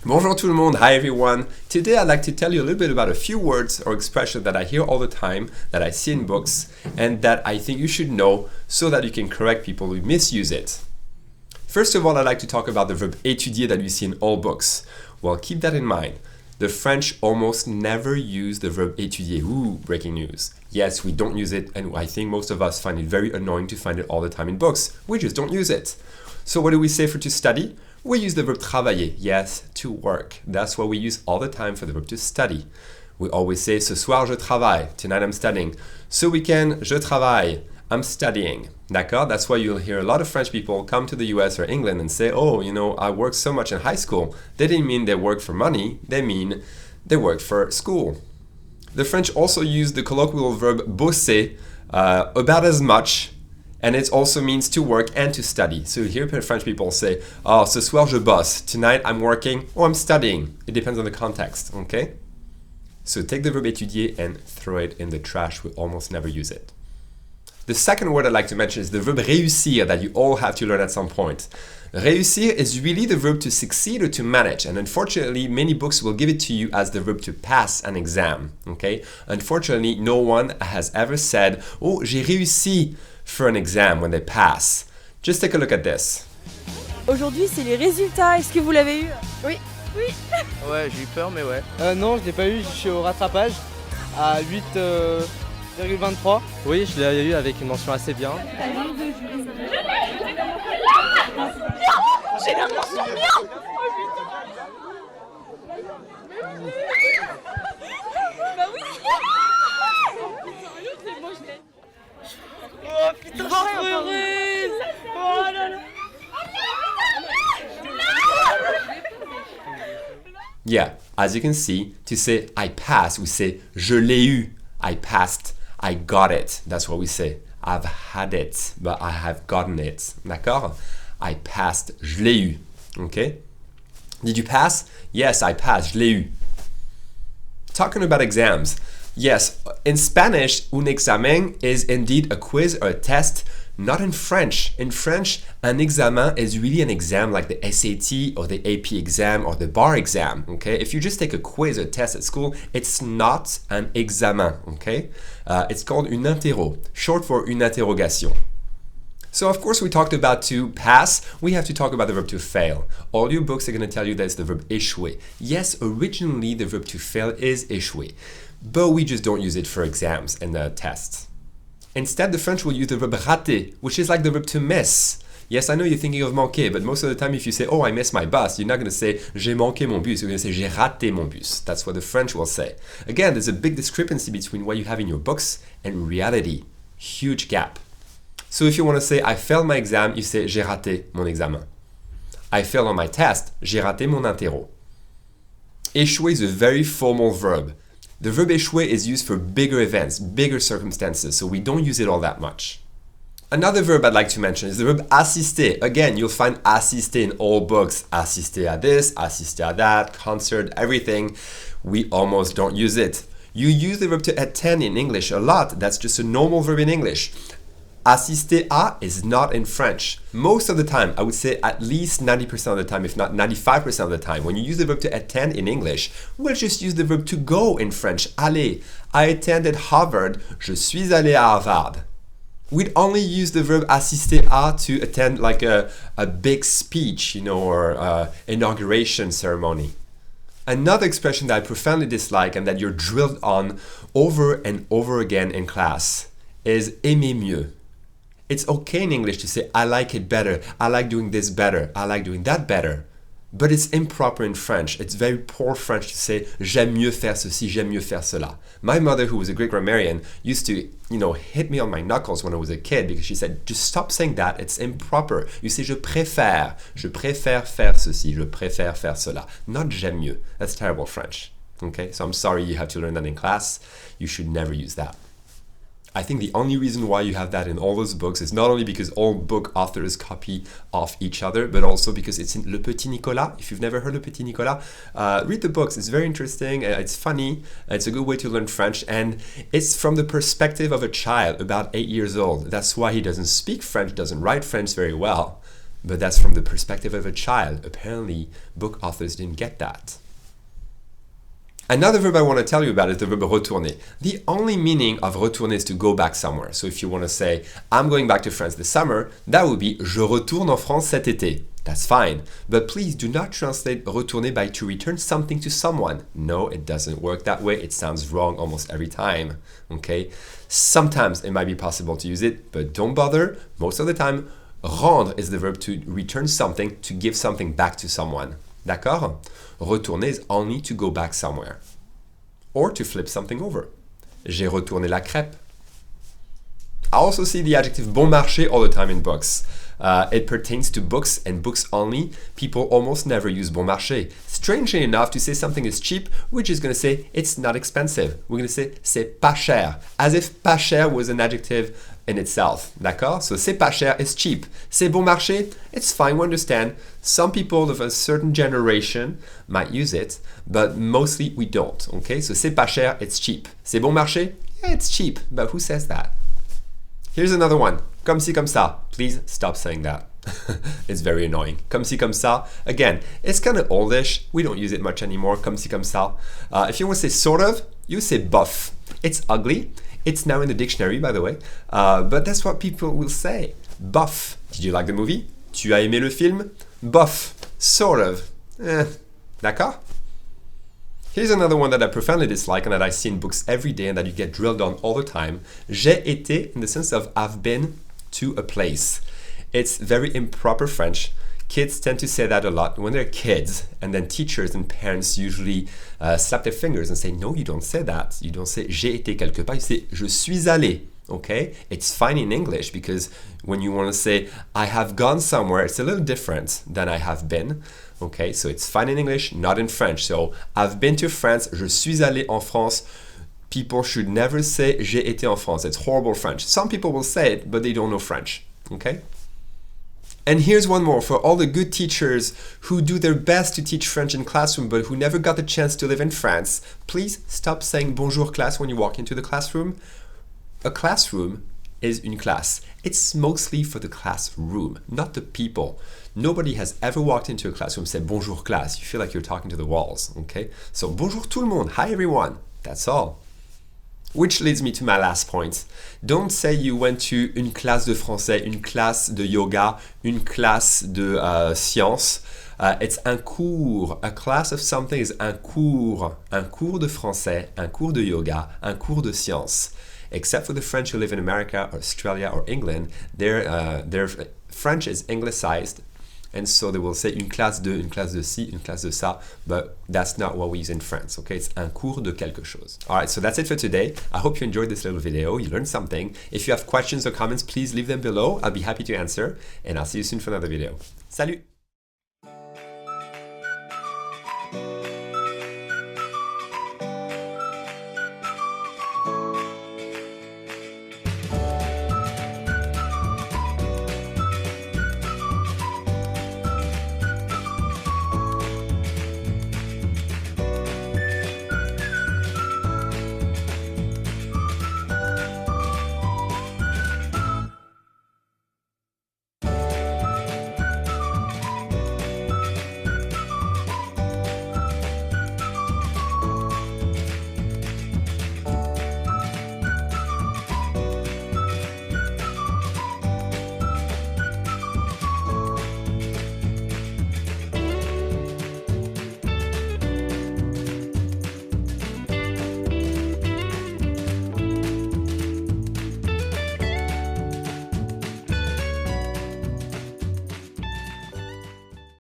Bonjour tout le monde, hi everyone. Today I'd like to tell you a little bit about a few words or expressions that I hear all the time, that I see in books, and that I think you should know so that you can correct people who misuse it. First of all, I'd like to talk about the verb étudier that you see in all books. Well, keep that in mind. The French almost never use the verb étudier. Ooh, breaking news. Yes, we don't use it, and I think most of us find it very annoying to find it all the time in books. We just don't use it. So what do we say for to study? We use the verb travailler. Yes, to work. That's what we use all the time for the verb to study. We always say ce soir je travaille. Tonight I'm studying. Ce weekend je travaille. I'm studying. D'accord? That's why you'll hear a lot of French people come to the US or England and say, oh, you know, I worked so much in high school. They didn't mean they work for money. They mean they work for school. The French also use the colloquial verb bosser about as much, and it also means to work and to study. So you hear French people say, oh, ce soir je bosse. Tonight I'm working or I'm studying. It depends on the context, okay? So take the verb étudier and throw it in the trash. We almost never use it. The second word I'd like to mention is the verb réussir that you all have to learn at some point. Réussir is really the verb to succeed or to manage, and unfortunately many books will give it to you as the verb to pass an exam, okay? Unfortunately, no one has ever said, oh, j'ai réussi for an exam when they pass. Just take a look at this. Aujourd'hui, c'est les résultats. Est-ce que vous l'avez eu? Oui. Oui. Ouais, j'ai eu peur, mais ouais. Non, je l'ai pas eu, je suis au rattrapage à 8,23. Oui, je l'ai eu avec une mention assez bien. J'ai la mention bien. Bah oui. Oh putain, je suis trop heureuse. Oh là là. Yeah, as you can see, to say I pass, we say je l'ai eu. I passed, I got it. That's what we say. I've had it, but I have gotten it. D'accord? I passed, je l'ai eu. Okay? Did you pass? Yes, I passed, je l'ai eu. Talking about exams. Yes, in Spanish, un examen is indeed a quiz or a test. Not in French. In French, an examen is really an exam like the SAT or the AP exam or the bar exam, okay? If you just take a quiz or test at school, it's not an examen, okay? It's called un interro, short for une interrogation. So of course we talked about to pass, we have to talk about the verb to fail. All your books are going to tell you that it's the verb échouer. Yes, originally the verb to fail is échouer, but we just don't use it for exams and tests. Instead, the French will use the verb rater, which is like the verb to miss. Yes, I know you're thinking of manquer, but most of the time if you say, oh, I missed my bus, you're not going to say, j'ai manqué mon bus. You're going to say, j'ai raté mon bus. That's what the French will say. Again, there's a big discrepancy between what you have in your books and reality. Huge gap. So if you want to say, I failed my exam, you say, j'ai raté mon examen. I failed on my test, j'ai raté mon interro. Échouer is a very formal verb. The verb échouer is used for bigger events, bigger circumstances, so we don't use it all that much. Another verb I'd like to mention is the verb assister. Again, you'll find assister in all books. Assister à this, assister à that, concert, everything. We almost don't use it. You use the verb to attend in English a lot. That's just a normal verb in English. Assister à is not in French. Most of the time, I would say at least 90% of the time, if not 95% of the time, when you use the verb to attend in English, we'll just use the verb to go in French. Aller. I attended Harvard. Je suis allé à Harvard. We'd only use the verb assister à to attend like a big speech, you know, or inauguration ceremony. Another expression that I profoundly dislike and that you're drilled on over and over again in class is aimer mieux. It's okay in English to say, I like it better, I like doing this better, I like doing that better. But it's improper in French. It's very poor French to say, j'aime mieux faire ceci, j'aime mieux faire cela. My mother, who was a great grammarian, used to, hit me on my knuckles when I was a kid because she said, just stop saying that, it's improper. You say, je préfère faire ceci, je préfère faire cela. Not j'aime mieux. That's terrible French. Okay, so I'm sorry you have to learn that in class. You should never use that. I think the only reason why you have that in all those books is not only because all book authors copy off each other, but also because it's in Le Petit Nicolas. If you've never heard Le Petit Nicolas, read the books. It's very interesting. It's funny. It's a good way to learn French. And it's from the perspective of a child about 8 years old. That's why he doesn't speak French, doesn't write French very well. but that's from the perspective of a child. Apparently, book authors didn't get that. Another verb I want to tell you about is the verb retourner. The only meaning of retourner is to go back somewhere. So if you want to say, I'm going back to France this summer, that would be je retourne en France cet été. That's fine. But please do not translate retourner by to return something to someone. No, it doesn't work that way. It sounds wrong almost every time. Okay? Sometimes it might be possible to use it, but don't bother. Most of the time, rendre is the verb to return something, to give something back to someone. D'accord? Retourner is only to go back somewhere. Or to flip something over. J'ai retourné la crêpe. I also see the adjective bon marché all the time in books. It pertains to books and books only. People almost never use bon marché. Strangely enough, to say something is cheap, we're just going to say it's not expensive. We're going to say c'est pas cher, as if pas cher was an adjective in itself. D'accord? So c'est pas cher is cheap. C'est bon marché, it's fine, we understand. Some people of a certain generation might use it, but mostly we don't. Okay? So c'est pas cher, it's cheap. C'est bon marché? Yeah, it's cheap, but who says that? Here's another one. Comme ci, comme ça. Please stop saying that. It's very annoying. Comme ci, comme ça. Again, it's kind of oldish. We don't use it much anymore. Comme ci, comme ça. If you want to say sort of, you say bof. It's ugly. It's now in the dictionary, by the way. But that's what people will say. Bof. Did you like the movie? Tu as aimé le film? Bof. Sort of. D'accord? Here's another one that I profoundly dislike and that I see in books every day and that you get drilled on all the time. J'ai été, in the sense of I've been to a place. It's very improper French. Kids tend to say that a lot when they're kids, and then teachers and parents usually slap their fingers and say, no, you don't say that. You don't say j'ai été quelque part, you say je suis allé. Okay? It's fine in English because when you want to say I have gone somewhere, it's a little different than I have been. Okay, so it's fine in English, not in French. So I've been to France, je suis allé en France. People should never say j'ai été en France. It's horrible French. Some people will say it, but they don't know French. Okay? And here's one more for all the good teachers who do their best to teach French in classroom, but who never got the chance to live in France. Please stop saying bonjour class when you walk into the classroom. A classroom is une classe. It's mostly for the classroom, not the people. Nobody has ever walked into a classroom and said bonjour classe. You feel like you're talking to the walls, okay? So bonjour tout le monde, hi everyone. That's all. Which leads me to my last point. Don't say you went to une classe de français, une classe de yoga, une classe de science. It's un cours. A class of something is un cours. Un cours de français, un cours de yoga, un cours de science. Except for the French who live in America, or Australia, or England, their French is anglicized, and so they will say une classe de ci, une classe de ça, but that's not what we use in France, okay? It's un cours de quelque chose. All right, so that's it for today. I hope you enjoyed this little video. You learned something. If you have questions or comments, please leave them below. I'll be happy to answer, and I'll see you soon for another video. Salut!